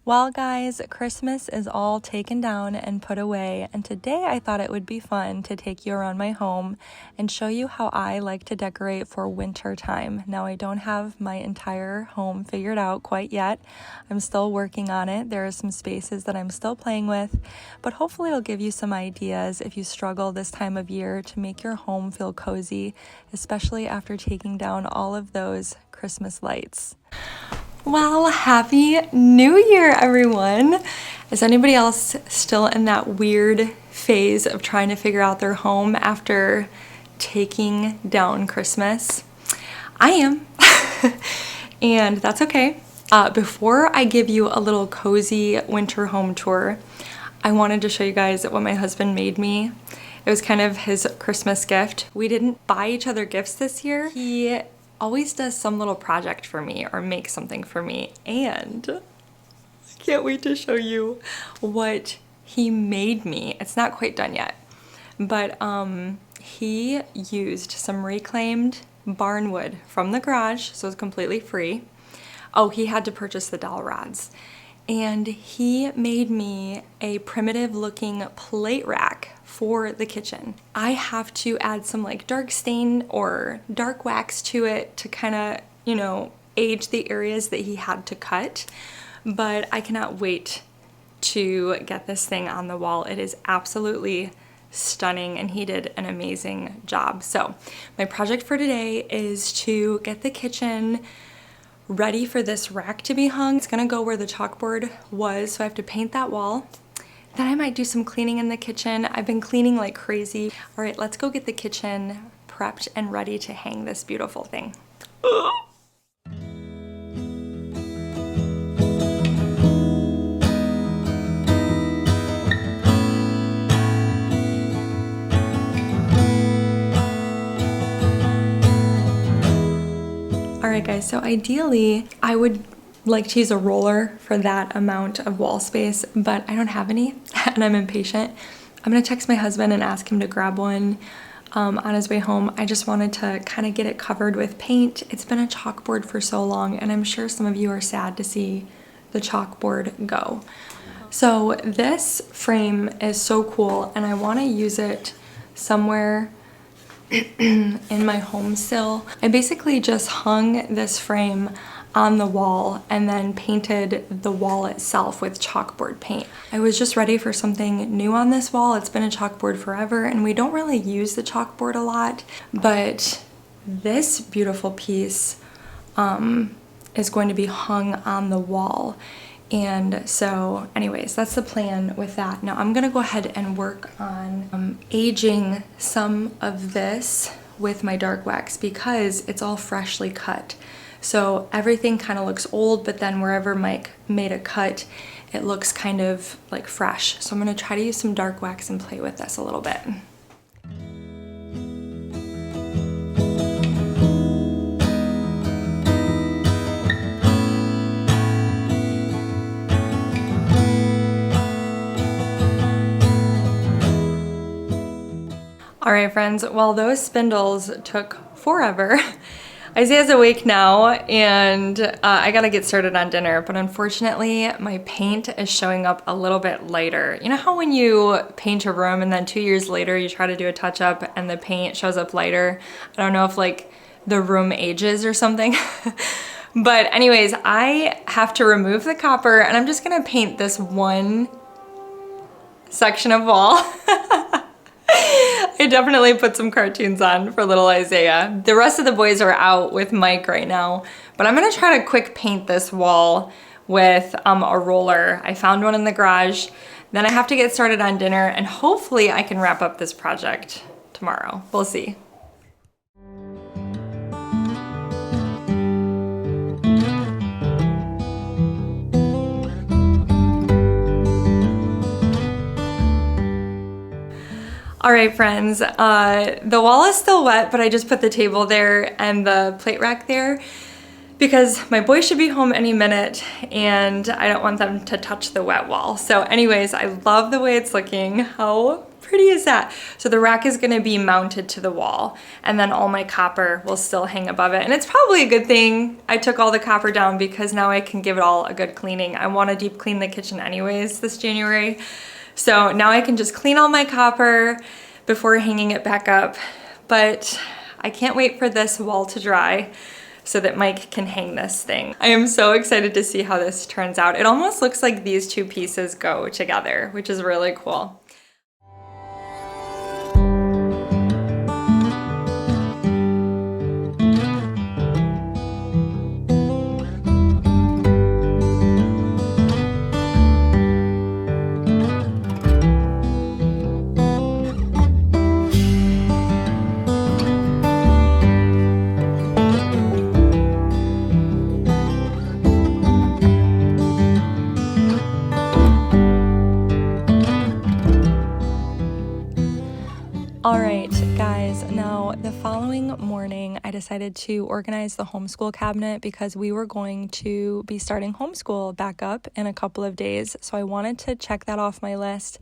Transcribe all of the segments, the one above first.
Well, guys, Christmas is all taken down and put away, and today I thought it would be fun to take you around my home and show you how I like to decorate for winter time. Now, I don't have my entire home figured out quite yet. I'm still working on it. There are some spaces that I'm still playing with, but hopefully it'll give you some ideas if you struggle this time of year to make your home feel cozy, especially after taking down all of those Christmas lights. Well, Happy New Year, everyone! Is anybody else still in that weird phase of trying to figure out their home after taking down Christmas? I am, and that's okay. Before I give you a little cozy winter home tour, I wanted to show you guys what my husband made me. It was kind of his Christmas gift. We didn't buy each other gifts this year. He always does some little project for me or makes something for me, and I can't wait to show you what he made me. It's not quite done yet, but he used some reclaimed barn wood from the garage, so it's completely free. Oh, he had to purchase the dowel rods, and he made me a primitive looking plate rack for the kitchen. I have to add some like dark stain or dark wax to it to kind of, age the areas that he had to cut. But I cannot wait to get this thing on the wall. It is absolutely stunning, and he did an amazing job. So my project for today is to get the kitchen ready for this rack to be hung. It's gonna go where the chalkboard was, so I have to paint that wall. Then I might do some cleaning in the kitchen. I've been cleaning like crazy. All right, let's go get the kitchen prepped and ready to hang this beautiful thing. All right, guys, so ideally I would like to use a roller for that amount of wall space, but I don't have any and I'm impatient. I'm gonna text my husband and ask him to grab one on his way home. I just wanted to kind of get it covered with paint. It's been a chalkboard for so long, and I'm sure some of you are sad to see the chalkboard go. So this frame is so cool, and I want to use it somewhere in my home still. I basically just hung this frame on the wall and then painted the wall itself with chalkboard paint. I was just ready for something new on this wall. It's been a chalkboard forever, and we don't really use the chalkboard a lot, but this beautiful piece is going to be hung on the wall. And so anyways, that's the plan with that. Now I'm gonna go ahead and work on aging some of this with my dark wax because it's all freshly cut. So everything kind of looks old, but then wherever Mike made a cut, it looks kind of like fresh. So I'm gonna try to use some dark wax and play with this a little bit. All right, friends, well, those spindles took forever. Isaiah's awake now, and I gotta get started on dinner, but unfortunately my paint is showing up a little bit lighter. You know how when you paint a room and then 2 years later you try to do a touch-up and the paint shows up lighter? I don't know if like the room ages or something. But anyways, I have to remove the copper, and I'm just gonna paint this one section of wall. I definitely put some cartoons on for little Isaiah. The rest of the boys are out with Mike right now, but I'm gonna try to quick paint this wall with a roller. I found one in the garage. Then I have to get started on dinner, and hopefully I can wrap up this project tomorrow. We'll see. All right, friends, the wall is still wet, but I just put the table there and the plate rack there because my boys should be home any minute and I don't want them to touch the wet wall. So anyways, I love the way it's looking. How pretty is that? So the rack is gonna be mounted to the wall, and then all my copper will still hang above it. And it's probably a good thing I took all the copper down, because now I can give it all a good cleaning. I wanna deep clean the kitchen anyways this January. So now I can just clean all my copper before hanging it back up. But I can't wait for this wall to dry so that Mike can hang this thing. I am so excited to see how this turns out. It almost looks like these two pieces go together, which is really cool. All right, guys, now the following morning, I decided to organize the homeschool cabinet because we were going to be starting homeschool back up in a couple of days. So I wanted to check that off my list.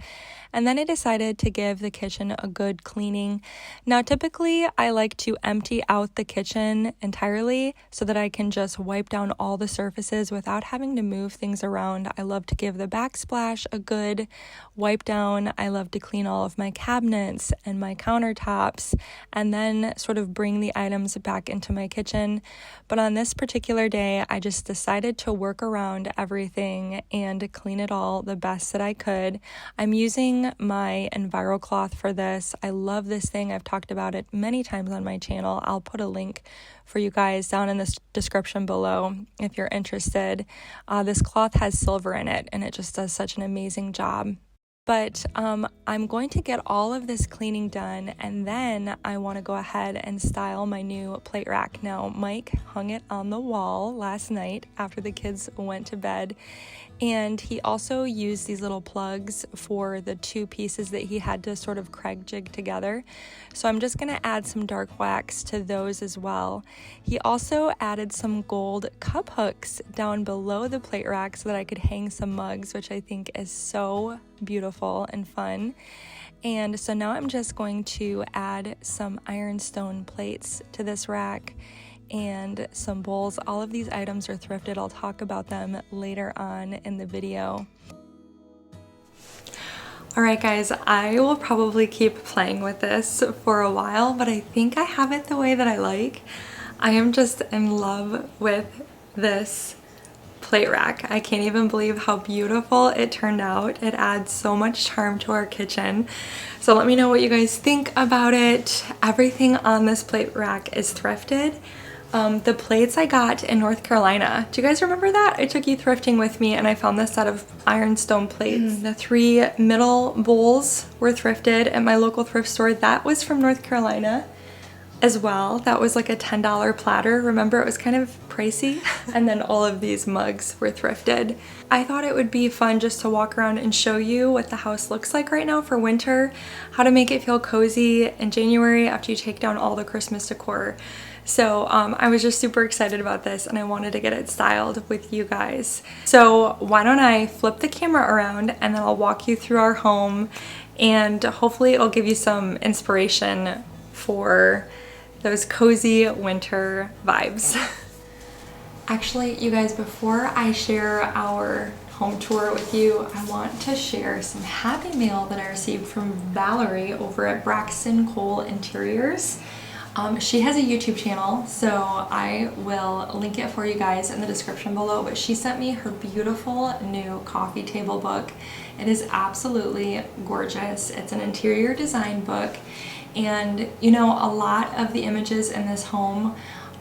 And then I decided to give the kitchen a good cleaning. Now, typically, I like to empty out the kitchen entirely so that I can just wipe down all the surfaces without having to move things around. I love to give the backsplash a good wipe down. I love to clean all of my cabinets and my countertops and then sort of bring the items back into my kitchen. But on this particular day, I just decided to work around everything and clean it all the best that I could. I'm using my EnviroCloth for this. I love this thing. I've talked about it many times on my channel. I'll put a link for you guys down in the description below if you're interested. This cloth has silver in it and it just does such an amazing job. But I'm going to get all of this cleaning done, and then I want to go ahead and style my new plate rack. Now, Mike hung it on the wall last night after the kids went to bed, and he also used these little plugs for the two pieces that he had to sort of Craig jig together. So I'm just going to add some dark wax to those as well. He also added some gold cup hooks down below the plate rack so that I could hang some mugs, which I think is so beautiful and fun. And so now I'm just going to add some ironstone plates to this rack and some bowls. All of these items are thrifted. I'll talk about them later on in the video. All right, guys, I will probably keep playing with this for a while, but I think I have it the way that I like. I am just in love with this plate rack. I can't even believe how beautiful it turned out. It adds so much charm to our kitchen. So let me know what you guys think about it. Everything on this plate rack is thrifted. The plates I got in North Carolina. Do you guys remember that? I took you thrifting with me and I found this set of ironstone plates. The 3 middle bowls were thrifted at my local thrift store. That was from North Carolina as well. That was like a $10 platter. Remember, it was kind of pricey. And then all of these mugs were thrifted. I thought it would be fun just to walk around and show you what the house looks like right now for winter, how to make it feel cozy in January after you take down all the Christmas decor. So I was just super excited about this and I wanted to get it styled with you guys. So why don't I flip the camera around and then I'll walk you through our home and hopefully it'll give you some inspiration for those cozy winter vibes. Actually, you guys, before I share our home tour with you, I want to share some happy mail that I received from Valerie over at Braxton Cole Interiors. She has a YouTube channel, so I will link it for you guys in the description below, but she sent me her beautiful new coffee table book. It is absolutely gorgeous. It's an interior design book, and you know, a lot of the images in this home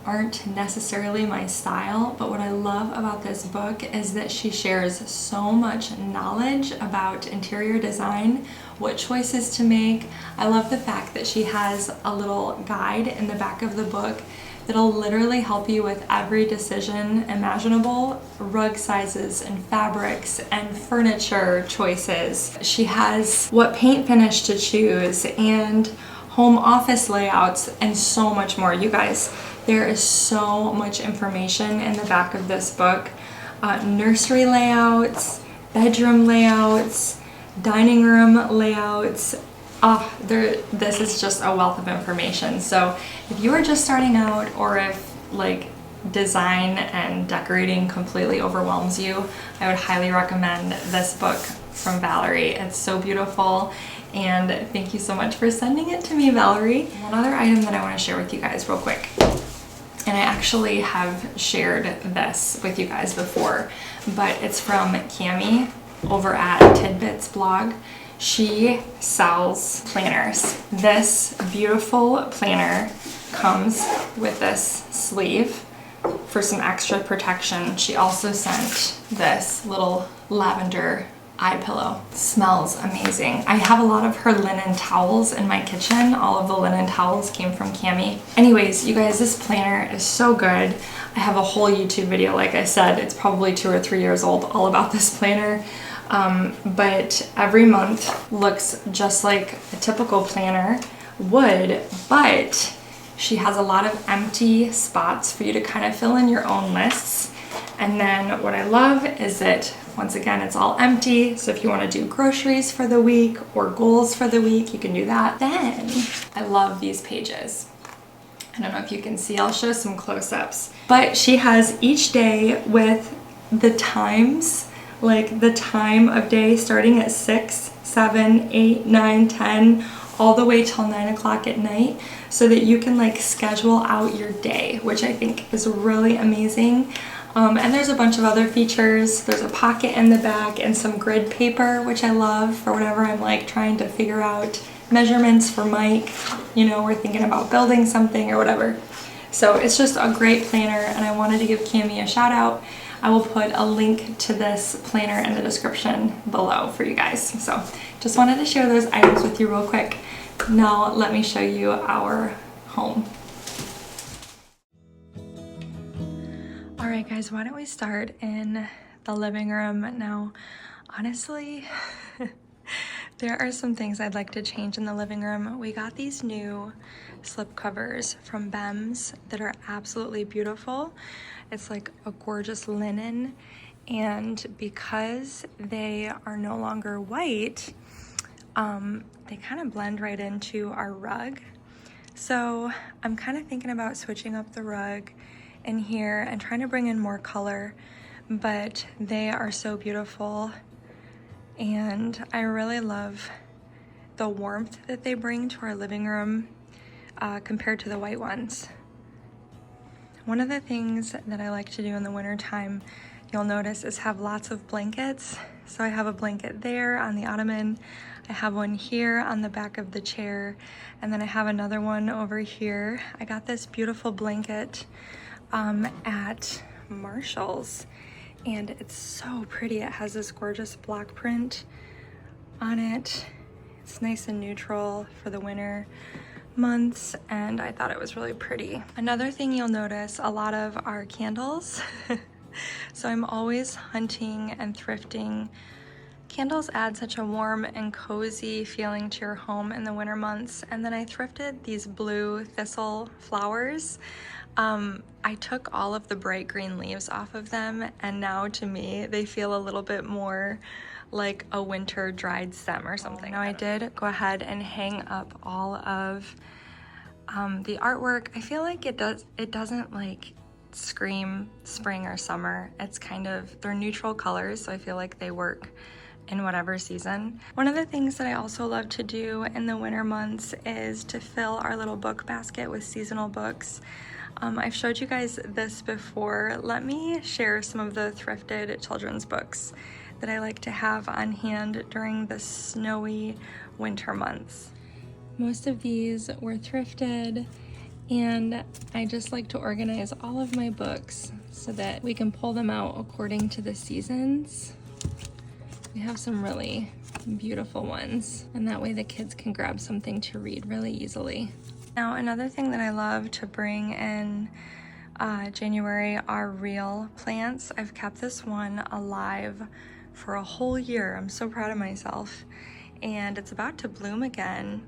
aren't necessarily my style, but what I love about this book is that she shares so much knowledge about interior design, what choices to make. I love the fact that she has a little guide in the back of the book that'll literally help you with every decision imaginable, rug sizes and fabrics and furniture choices. She has what paint finish to choose and home office layouts and so much more. You guys, there is so much information in the back of this book. Nursery layouts, bedroom layouts, dining room layouts, This is just a wealth of information. So if you are just starting out, or if like design and decorating completely overwhelms you, I would highly recommend this book from Valerie. It's so beautiful, and thank you so much for sending it to me, Valerie. One other item that I want to share with you guys real quick, and I actually have shared this with you guys before, but it's from Cami over at Tidbits blog. She sells planners. This beautiful planner comes with this sleeve for some extra protection. She also sent this little lavender eye pillow. Smells amazing. I have a lot of her linen towels in my kitchen. All of the linen towels came from Cami. Anyways, you guys, this planner is so good. I have a whole YouTube video, like I said, it's probably 2 or 3 years old, all about this planner. But every month looks just like a typical planner would, but she has a lot of empty spots for you to kind of fill in your own lists. And then what I love is that, once again, it's all empty. So if you want to do groceries for the week or goals for the week, you can do that. Then I love these pages. I don't know if you can see, I'll show some close-ups. But she has each day with the times, like the time of day starting at 6, 7, 8, 9, 10, all the way till 9 o'clock at night, so that you can like schedule out your day, which I think is really amazing. And there's a bunch of other features. There's a pocket in the back and some grid paper, which I love for whenever I'm like trying to figure out measurements for Mike, you know, we're thinking about building something or whatever. So it's just a great planner, and I wanted to give Cami a shout out. I will put a link to this planner in the description below for you guys. So just wanted to share those items with you real quick. Now let me show you our home. All right, guys, why don't we start in the living room now? Honestly, there are some things I'd like to change in the living room. We got these new slip covers from Bems that are absolutely beautiful. It's like a gorgeous linen, and because they are no longer white, they kind of blend right into our rug. So I'm kind of thinking about switching up the rug in here and trying to bring in more color, but they are so beautiful, and I really love the warmth that they bring to our living room compared to the white ones. One of the things that I like to do in the winter time, you'll notice, is have lots of blankets. So I have a blanket there on the ottoman, I have one here on the back of the chair, and then I have another one over here. I got this beautiful blanket at Marshall's, and it's so pretty. It has this gorgeous block print on it. It's nice and neutral for the winter months, and I thought it was really pretty. Another thing you'll notice, a lot of our candles. So I'm always hunting and thrifting. Candles add such a warm and cozy feeling to your home in the winter months. And then I thrifted these blue thistle flowers. I took all of the bright green leaves off of them, and now to me they feel a little bit more like a winter dried stem or something. Now I did go ahead and hang up all of the artwork. I feel like it doesn't like scream spring or summer. It's kind of, they're neutral colors, so I feel like they work in whatever season. One of the things that I also love to do in the winter months is to fill our little book basket with seasonal books. I've showed you guys this before. Let me share some of the thrifted children's books that I like to have on hand during the snowy winter months. Most of these were thrifted, and I just like to organize all of my books so that we can pull them out according to the seasons. We have some really beautiful ones, and that way the kids can grab something to read really easily. Now, another thing that I love to bring in January are real plants. I've kept this one alive for a whole year. I'm so proud of myself. And it's about to bloom again.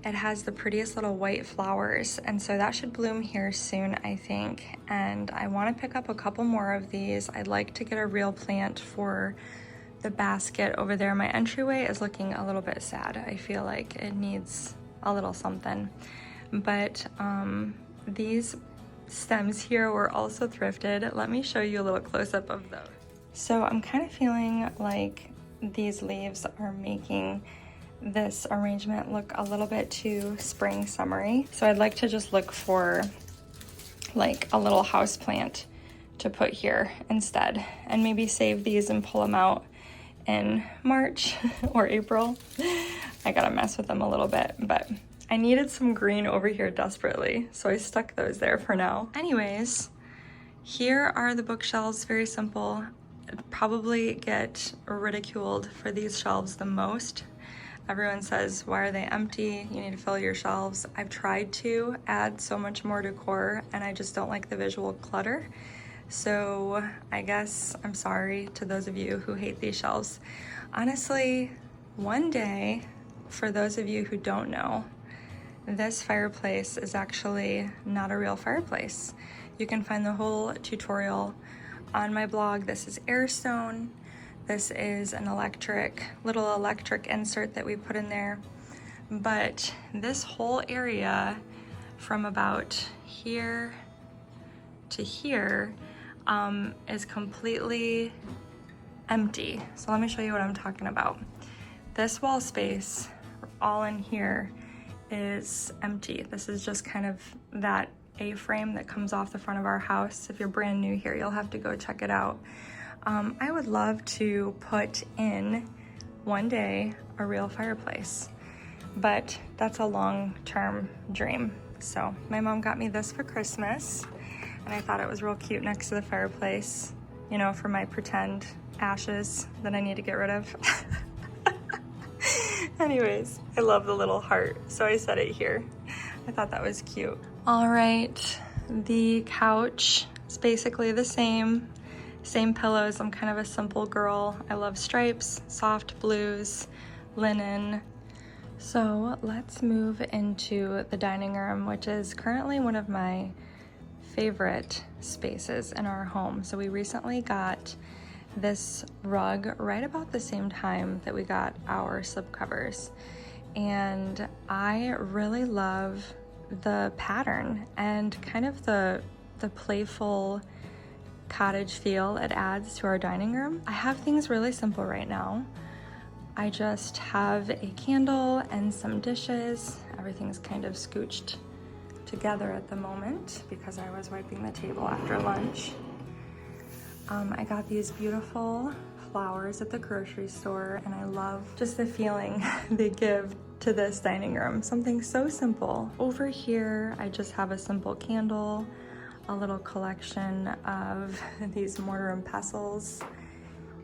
It has the prettiest little white flowers, and so that should bloom here soon, I think. And I want to pick up a couple more of these. I'd like to get a real plant for The basket over there, my entryway, is looking a little bit sad. I feel like it needs a little something. But these stems here were also thrifted. Let me show you a little close-up of those. So I'm kind of feeling like these leaves are making this arrangement look a little bit too spring summery. So I'd like to just look for like a little house plant to put here instead, and maybe save these and pull them out in March or April. I gotta mess with them a little bit, but I needed some green over here desperately, so I stuck those there for now. Anyways, here are the bookshelves, very simple. I'd probably get ridiculed for these shelves the most. Everyone says, why are they empty? You need to fill your shelves. I've tried to add so much more decor and I just don't like the visual clutter. So I guess I'm sorry to those of you who hate these shelves. Honestly, one day, for those of you who don't know, this fireplace is actually not a real fireplace. You can find the whole tutorial on my blog. This is airstone. This is an little electric insert that we put in there. But this whole area from about here to here is completely empty. So let me show you what I'm talking about. This wall space, all in here, is empty. This is just kind of that A-frame that comes off the front of our house. If you're brand new here, you'll have to go check it out. I would love to put in one day a real fireplace, but that's a long-term dream. So my mom got me this for Christmas, and I thought it was real cute next to the fireplace, you know, for my pretend ashes that I need to get rid of. Anyways, I love the little heart, so I set it here. I thought that was cute. All right, the couch is basically the same pillows. I'm kind of a simple girl. I love stripes, soft blues, linen. So let's move into the dining room, which is currently one of my favorite spaces in our home. So we recently got this rug right about the same time that we got our slipcovers, and I really love the pattern and kind of the playful cottage feel it adds to our dining room. I have things really simple right now. I just have a candle and some dishes. Everything's kind of scooched together at the moment because I was wiping the table after lunch. I got these beautiful flowers at the grocery store, and I love just the feeling they give to this dining room. Something so simple. Over here, I just have a simple candle, a little collection of these mortar and pestles.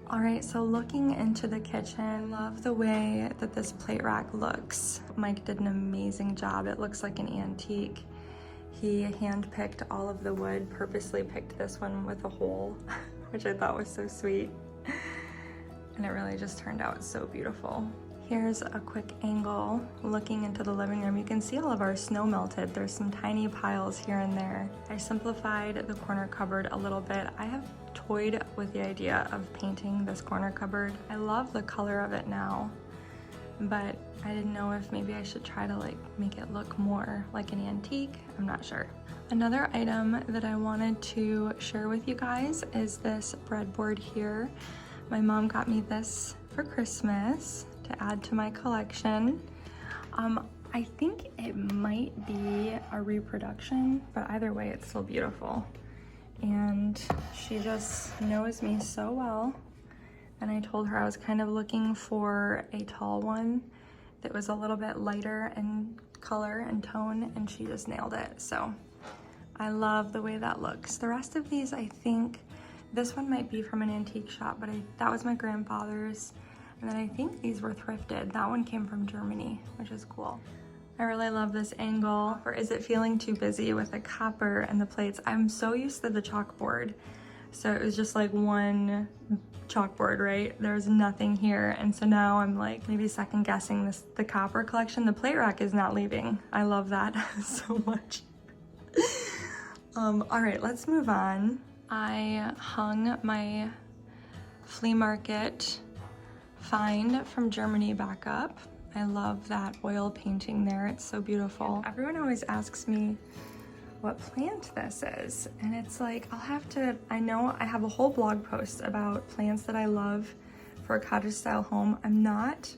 All right, so looking into the kitchen, love the way that this plate rack looks. Mike did an amazing job. It looks like an antique. He hand-picked all of the wood, purposely picked this one with a hole, which I thought was so sweet. And it really just turned out so beautiful. Here's a quick angle looking into the living room. You can see all of our snow melted. There's some tiny piles here and there. I simplified the corner cupboard a little bit. I have toyed with the idea of painting this corner cupboard. I love the color of it now, but I didn't know if maybe I should try to make it look more like an antique. I'm not sure. Another item that I wanted to share with you guys is this breadboard here. My mom got me this for Christmas to add to my collection. I think it might be a reproduction, but either way, it's still beautiful. And she just knows me so well. And I told her I was kind of looking for a tall one that was a little bit lighter in color and tone, and she just nailed it. So I love the way that looks. The rest of these, I think, this one might be from an antique shop, but that was my grandfather's. And then I think these were thrifted. That one came from Germany, which is cool. I really love this angle. Or is it feeling too busy with the copper and the plates? I'm so used to the chalkboard. So it was just like one chalkboard, right? There's nothing here. And so now I'm like maybe second guessing the copper collection. The plate rack is not leaving. I love that so much. All right, let's move on. I hung my flea market find from Germany back up. I love that oil painting there. It's so beautiful. Everyone always asks me what plant this is, and it's like, I know I have a whole blog post about plants that I love for a cottage style home. I'm not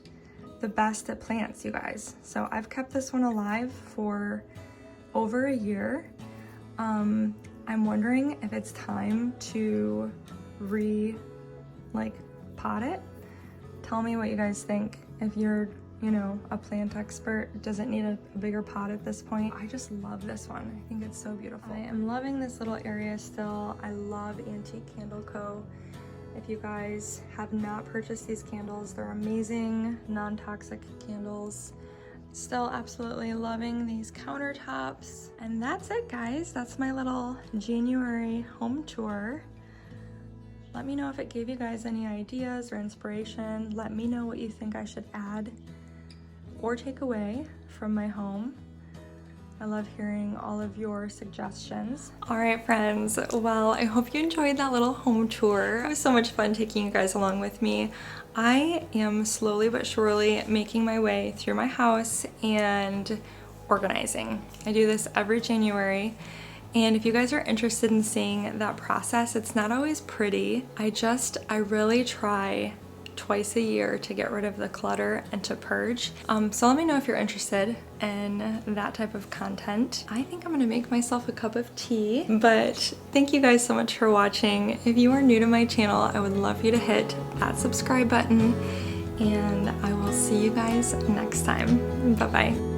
the best at plants, you guys. So I've kept this one alive for over a year. I'm wondering if it's time to pot it. Tell me what you guys think. If you're, you know, a plant expert, does it need a bigger pot at this point? I just love this one. I think it's so beautiful. I am loving this little area still. I love Antique Candle Co. If you guys have not purchased these candles, they're amazing, non-toxic candles. Still absolutely loving these countertops. And that's it, guys. That's my little January home tour. Let me know if it gave you guys any ideas or inspiration. Let me know what you think I should add or take away from my home. I love hearing all of your suggestions. All right, friends. Well, I hope you enjoyed that little home tour. It was so much fun taking you guys along with me. I am slowly but surely making my way through my house and organizing. I do this every January. And if you guys are interested in seeing that process, it's not always pretty. I really try twice a year to get rid of the clutter and to purge. So let me know if you're interested in that type of content. I think I'm gonna make myself a cup of tea, but thank you guys so much for watching. If you are new to my channel, I would love you to hit that subscribe button, and I will see you guys next time. Bye-bye.